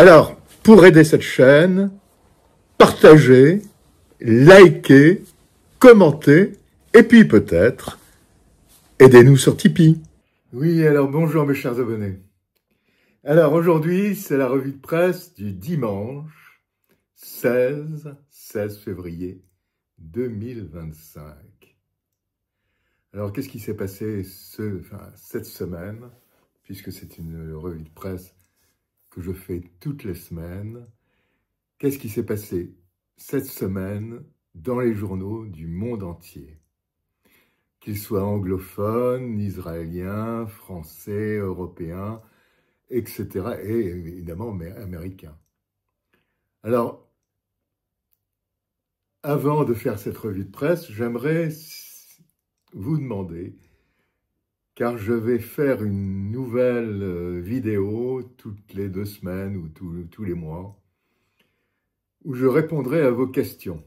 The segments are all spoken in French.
Alors, pour aider cette chaîne, partagez, likez, commentez, et puis peut-être, aidez-nous sur Tipeee. Oui, alors bonjour mes chers abonnés. Alors aujourd'hui, c'est la revue de presse du dimanche 16 février 2025. Alors qu'est-ce qui s'est passé cette semaine, puisque c'est une revue de presse que je fais toutes les semaines. Qu'est-ce qui s'est passé cette semaine dans les journaux du monde entier? Qu'ils soient anglophones, israéliens, français, européens, etc. et évidemment américains. Alors, avant de faire cette revue de presse, j'aimerais vous demander, car je vais faire une nouvelle vidéo toutes les 2 semaines ou tous les mois, où je répondrai à vos questions.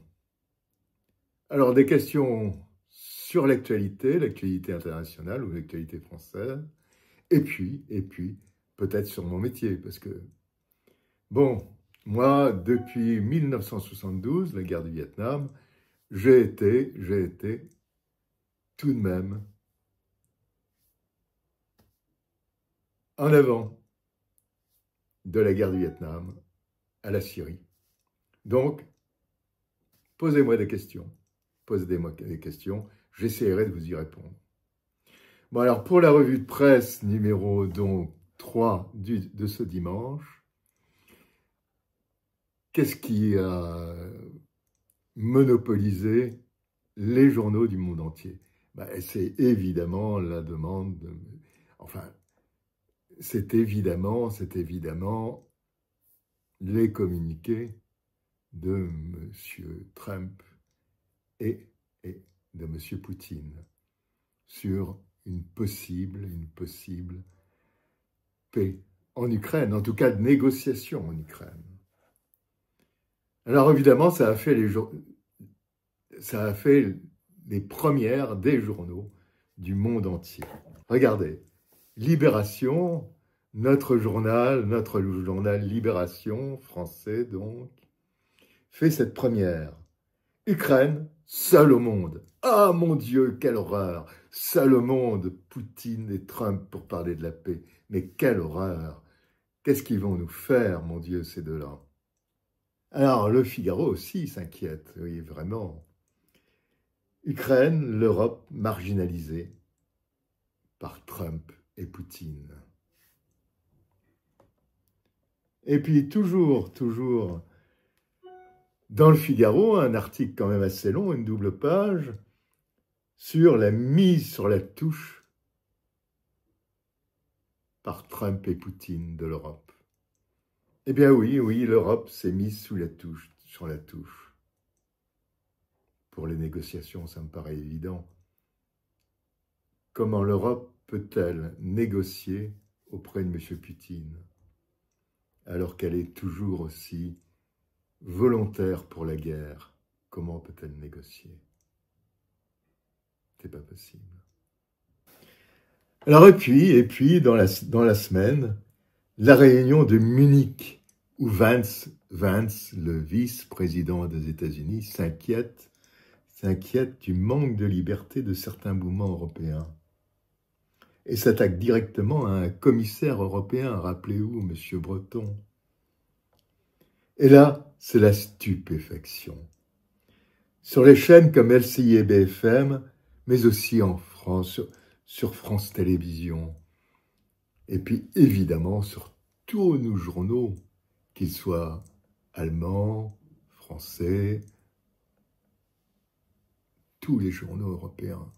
Alors, des questions sur l'actualité internationale ou l'actualité française, et puis, peut-être sur mon métier, parce que, bon, moi, depuis 1972, la guerre du Vietnam, j'ai été tout de même en avant de la guerre du Vietnam à la Syrie. Donc, posez-moi des questions, j'essaierai de vous y répondre. Bon, alors, pour la revue de presse numéro 3 de ce dimanche, qu'est-ce qui a monopolisé les journaux du monde entier? C'est évidemment la demande, c'est évidemment les communiqués de M. Trump et de M. Poutine sur une possible paix en Ukraine, en tout cas de négociation en Ukraine. Alors évidemment, ça a fait les premières des journaux du monde entier. Regardez, Libération, notre journal Libération, français donc, fait cette première. Ukraine, seul au monde. Ah mon Dieu, quelle horreur! Seul au monde, Poutine et Trump pour parler de la paix. Mais quelle horreur! Qu'est-ce qu'ils vont nous faire, mon Dieu, ces deux-là? Alors, Le Figaro aussi s'inquiète, oui, vraiment. Ukraine, l'Europe marginalisée par Trump et Poutine. Et puis, toujours, dans Le Figaro, un article quand même assez long, une double page, sur la mise sur la touche par Trump et Poutine de l'Europe. Eh bien oui, l'Europe s'est mise sur la touche. Pour les négociations, ça me paraît évident. Comment l'Europe peut-elle négocier auprès de M. Poutine, alors qu'elle est toujours aussi volontaire pour la guerre? Comment peut-elle négocier? C'est pas possible. Alors et puis dans la semaine, la réunion de Munich, où Vance, le vice-président des États-Unis, s'inquiète du manque de liberté de certains mouvements européens et s'attaque directement à un commissaire européen, rappelez-vous, M. Breton. Et là, c'est la stupéfaction. Sur les chaînes comme LCI et BFM, mais aussi en France, sur France Télévisions, et puis évidemment sur tous nos journaux, qu'ils soient allemands, français, tous les journaux européens.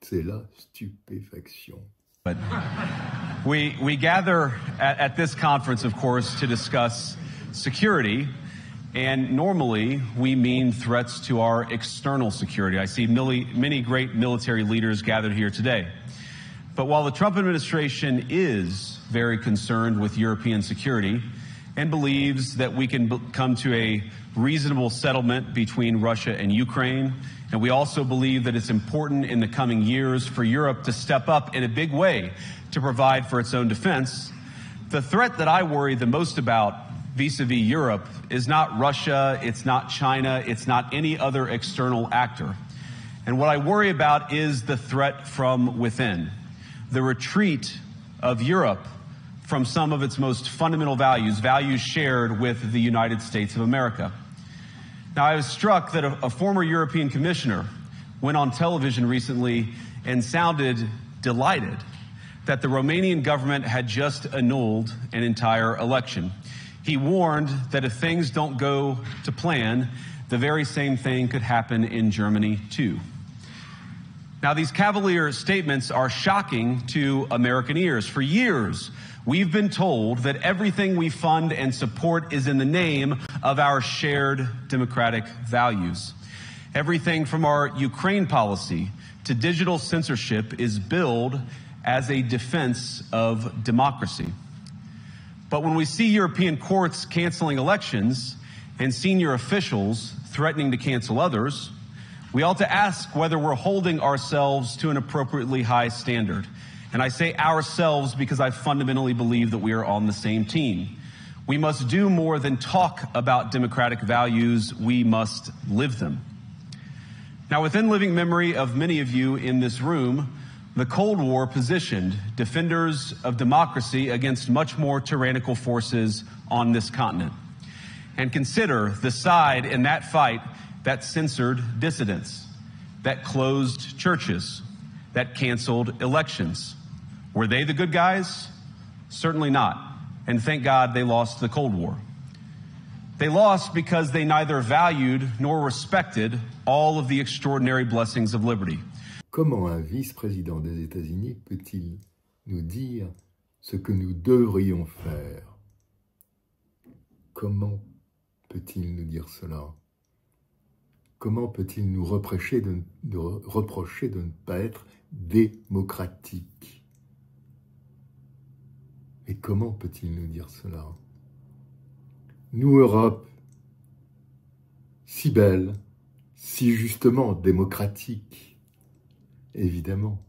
C'est la stupéfaction. But we gather at this conference, of course, to discuss security. And normally, we mean threats to our external security. I see many great military leaders gathered here today. But while the Trump administration is very concerned with European security and believes that we can come to a reasonable settlement between Russia and Ukraine, and we also believe that it's important in the coming years for Europe to step up in a big way to provide for its own defense, the threat that I worry the most about vis-a-vis Europe is not Russia, it's not China, it's not any other external actor. And what I worry about is the threat from within, the retreat of Europe from some of its most fundamental values, values shared with the United States of America. Now, I was struck that a former European commissioner went on television recently and sounded delighted that the Romanian government had just annulled an entire election. He warned that if things don't go to plan, the very same thing could happen in Germany, too. Now, these cavalier statements are shocking to American ears. For years, we've been told that everything we fund and support is in the name of our shared democratic values. Everything from our Ukraine policy to digital censorship is billed as a defense of democracy. But when we see European courts canceling elections and senior officials threatening to cancel others, we ought to ask whether we're holding ourselves to an appropriately high standard. And I say ourselves because I fundamentally believe that we are on the same team. We must do more than talk about democratic values, we must live them. Now, within living memory of many of you in this room, the Cold War positioned defenders of democracy against much more tyrannical forces on this continent. And consider the side in that fight that censored dissidents, that closed churches, that canceled elections. Were they the good guys? Certainly not. And thank God they lost the Cold War. They lost because they neither valued nor respected all of the extraordinary blessings of liberty. Comment un vice-président des États-Unis peut-il nous dire ce que nous devrions faire? Comment peut-il nous dire cela? Comment peut-il nous reprocher de ne pas être démocratique? Et comment peut-il nous dire cela? Nous, Europe, si belle, si justement démocratique, évidemment.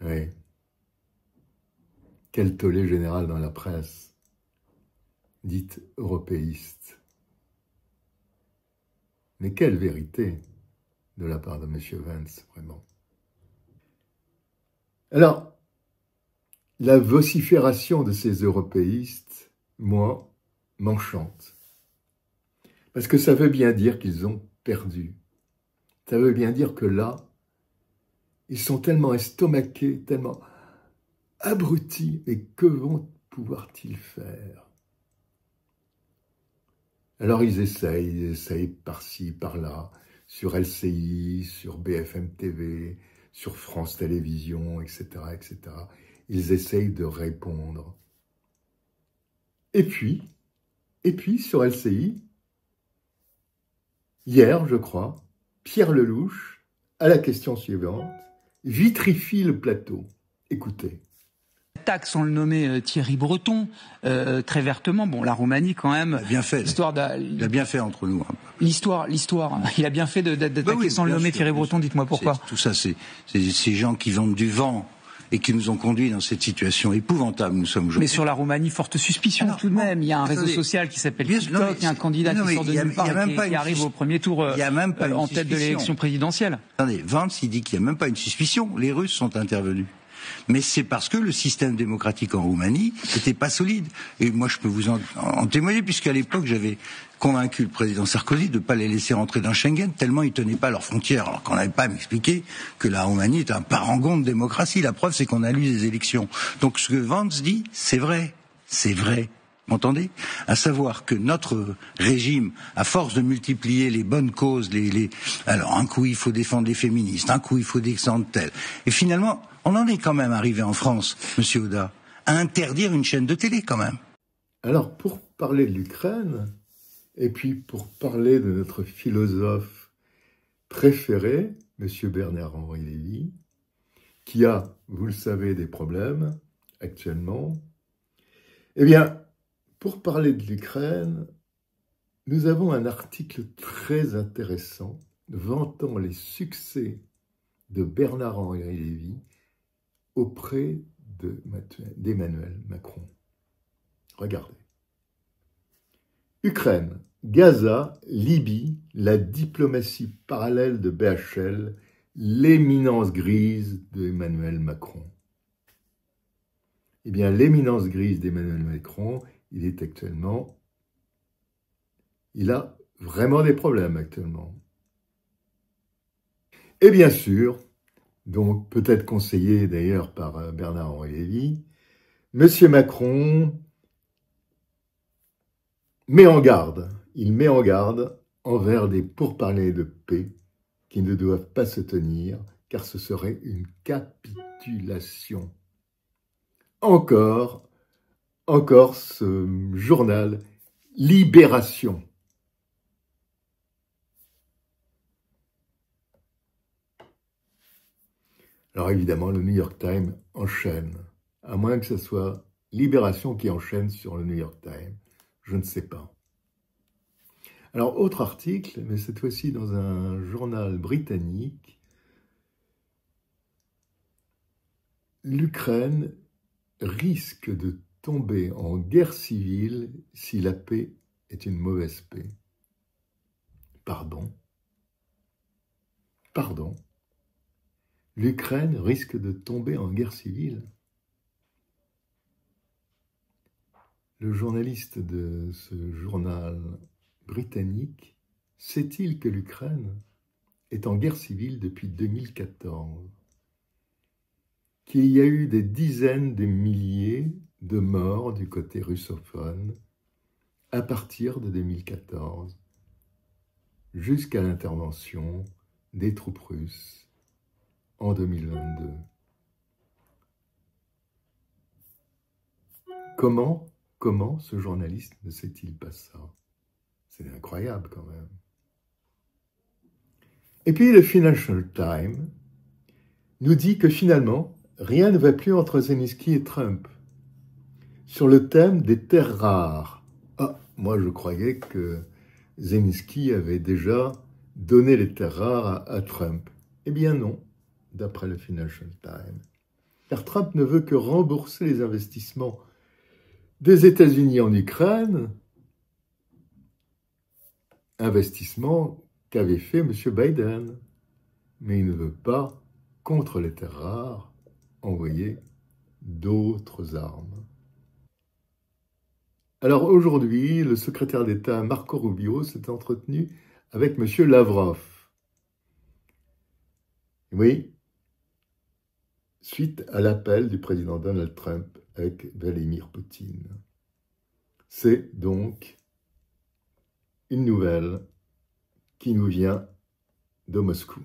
Oui. Quel tollé général dans la presse, dite européiste. Mais quelle vérité de la part de M. Vance, vraiment. Alors, la vocifération de ces européistes, moi, m'enchante. Parce que ça veut bien dire qu'ils ont perdu. Ça veut bien dire que là, ils sont tellement estomaqués, tellement abrutis, mais que vont pouvoir-ils faire? Alors ils essayent par-ci, par-là, sur LCI, sur BFM TV, sur France Télévisions, etc., etc. Ils essayent de répondre. Et puis, sur LCI, hier, je crois, Pierre Lelouch, à la question suivante, vitrifie le plateau. Écoutez. Attaque sans le nommer Thierry Breton, très vertement. Bon, la Roumanie quand même. Il a bien fait. Il a bien fait entre nous. L'histoire. Il a bien fait d'attaquer sans le nommer Thierry Breton. Dites-moi pourquoi. Tout ça, c'est ces gens qui vendent du vent et qui nous ont conduits dans cette situation épouvantable. Nous sommes aujourd'hui. Mais sur la Roumanie, forte suspicion tout de même. Il y a un réseau social qui s'appelle TikTok, il y a un candidat qui sort de nulle part et qui arrive au premier tour en tête de l'élection présidentielle. Attendez, Vance, il dit qu'il n'y a même pas une suspicion. Les Russes sont intervenus. Mais c'est parce que le système démocratique en Roumanie n'était pas solide. Et moi, je peux vous en témoigner, puisqu'à l'époque, j'avais convaincu le président Sarkozy de ne pas les laisser rentrer dans Schengen, tellement ils ne tenaient pas leurs frontières. Alors qu'on n'avait pas à m'expliquer que la Roumanie est un parangon de démocratie. La preuve, c'est qu'on a lu les élections. Donc ce que Vance dit, c'est vrai. C'est vrai. M'entendez? À savoir que notre régime, à force de multiplier les bonnes causes, alors un coup il faut défendre les féministes, un coup il faut descendre tel. Et finalement, on en est quand même arrivé en France, Monsieur Oda, à interdire une chaîne de télé quand même. Alors pour parler de l'Ukraine, et puis pour parler de notre philosophe préféré, Monsieur Bernard-Henri Lévy, qui a, vous le savez, des problèmes actuellement, eh bien, pour parler de l'Ukraine, nous avons un article très intéressant vantant les succès de Bernard-Henri Lévy auprès d'Emmanuel Macron. Regardez. Ukraine, Gaza, Libye, la diplomatie parallèle de BHL, l'éminence grise d'Emmanuel Macron. Eh bien, l'éminence grise d'Emmanuel Macron, il a vraiment des problèmes actuellement. Et bien sûr, donc peut-être conseillé d'ailleurs par Bernard-Henri Lévy, M. Macron met en garde, envers des pourparlers de paix qui ne doivent pas se tenir, car ce serait une capitulation. Encore ce journal Libération. Alors évidemment, le New York Times enchaîne, à moins que ce soit Libération qui enchaîne sur le New York Times, je ne sais pas. Alors, autre article, mais cette fois-ci dans un journal britannique, l'Ukraine risque de tomber en guerre civile si la paix est une mauvaise paix. Pardon. L'Ukraine risque de tomber en guerre civile. Le journaliste de ce journal britannique sait-il que l'Ukraine est en guerre civile depuis 2014, qu'il y a eu des dizaines de milliers de morts du côté russophone à partir de 2014, jusqu'à l'intervention des troupes russes en 2022. Comment ce journaliste ne sait-il pas ça? C'est incroyable quand même. Et puis le Financial Times nous dit que finalement, rien ne va plus entre Zelensky et Trump sur le thème des terres rares. Ah, moi je croyais que Zelensky avait déjà donné les terres rares à Trump. Eh bien non, d'après le Financial Times. Car Trump ne veut que rembourser les investissements des États-Unis en Ukraine, investissement qu'avait fait M. Biden. Mais il ne veut pas, contre les terres rares, envoyer d'autres armes. Alors aujourd'hui, le secrétaire d'État Marco Rubio s'est entretenu avec M. Lavrov. Oui, suite à l'appel du président Donald Trump avec Vladimir Poutine. C'est donc une nouvelle qui nous vient de Moscou.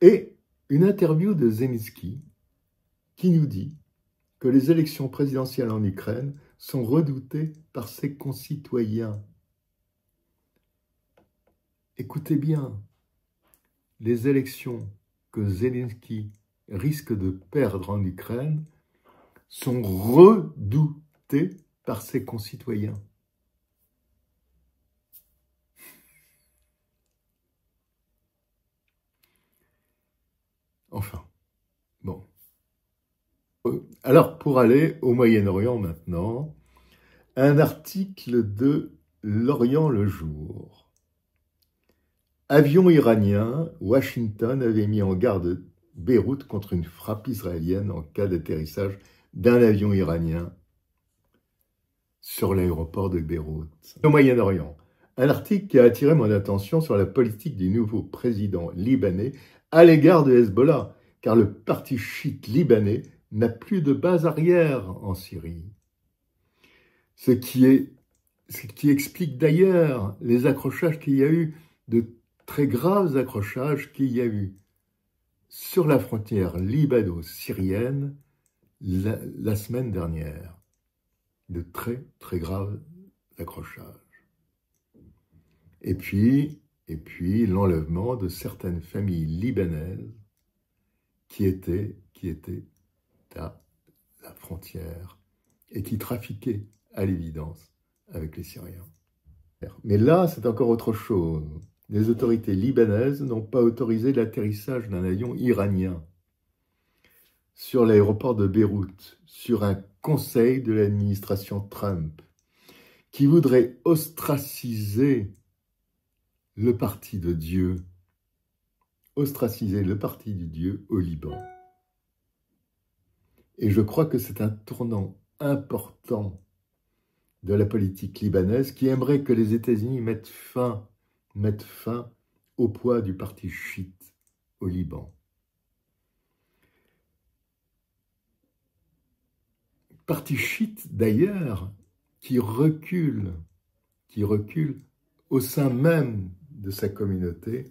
Et une interview de Zelensky qui nous dit que les élections présidentielles en Ukraine sont redoutées par ses concitoyens. Écoutez bien, les élections que Zelensky risque de perdre en Ukraine sont redoutées par ses concitoyens. Enfin, bon. Alors, pour aller au Moyen-Orient maintenant, un article de L'Orient le Jour. Avion iranien, Washington avait mis en garde Beyrouth contre une frappe israélienne en cas d'atterrissage d'un avion iranien sur l'aéroport de Beyrouth. Au Moyen-Orient, un article qui a attiré mon attention sur la politique du nouveau président libanais à l'égard de Hezbollah, car le parti chiite libanais n'a plus de base arrière en Syrie. Ce qui explique d'ailleurs les accrochages qu'il y a eu, de très graves accrochages qu'il y a eu sur la frontière libano-syrienne la semaine dernière. De très, très graves accrochages. Et puis l'enlèvement de certaines familles libanaises qui étaient à la frontière et qui trafiquaient à l'évidence avec les Syriens. Mais là, c'est encore autre chose. Les autorités libanaises n'ont pas autorisé l'atterrissage d'un avion iranien sur l'aéroport de Beyrouth, sur un conseil de l'administration Trump, qui voudrait ostraciser le parti de Dieu, ostraciser le parti du Dieu au Liban. Et je crois que c'est un tournant important de la politique libanaise qui aimerait que les États-Unis mettent fin au poids du parti chiite au Liban. Parti chiite d'ailleurs qui recule au sein même de sa communauté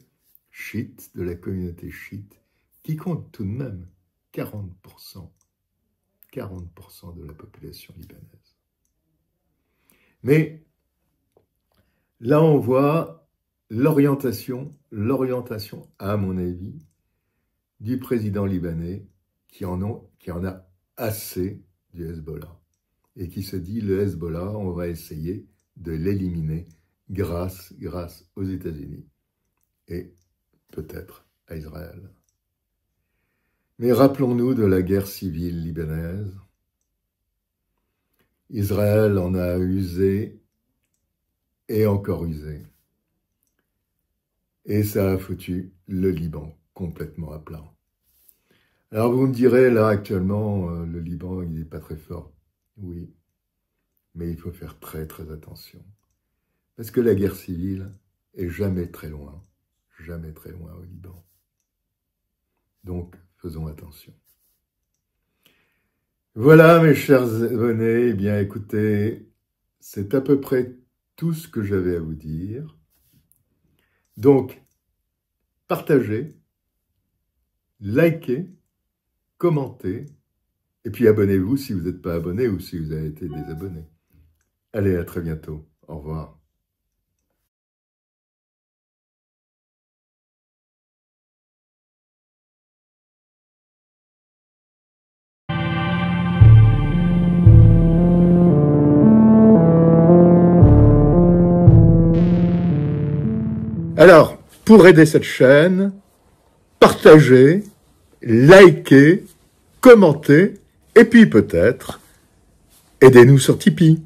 chiite, de la communauté chiite, qui compte tout de même 40% de la population libanaise. Mais là, on voit l'orientation, à mon avis, du président libanais qui en a assez du Hezbollah et qui se dit, le Hezbollah, on va essayer de l'éliminer grâce aux États-Unis et peut-être à Israël. Mais rappelons-nous de la guerre civile libanaise. Israël en a usé et encore usé. Et ça a foutu le Liban complètement à plat. Alors vous me direz, là actuellement, le Liban, il n'est pas très fort. Oui, mais il faut faire très très attention. Parce que la guerre civile est jamais très loin au Liban. Donc, faisons attention. Voilà, mes chers abonnés, eh bien écoutez, c'est à peu près tout ce que j'avais à vous dire. Donc, partagez, likez, commentez, et puis abonnez-vous si vous n'êtes pas abonné ou si vous avez été désabonné. Allez, à très bientôt. Au revoir. Alors, pour aider cette chaîne, partagez, likez, commentez, et puis peut-être, aidez-nous sur Tipeee.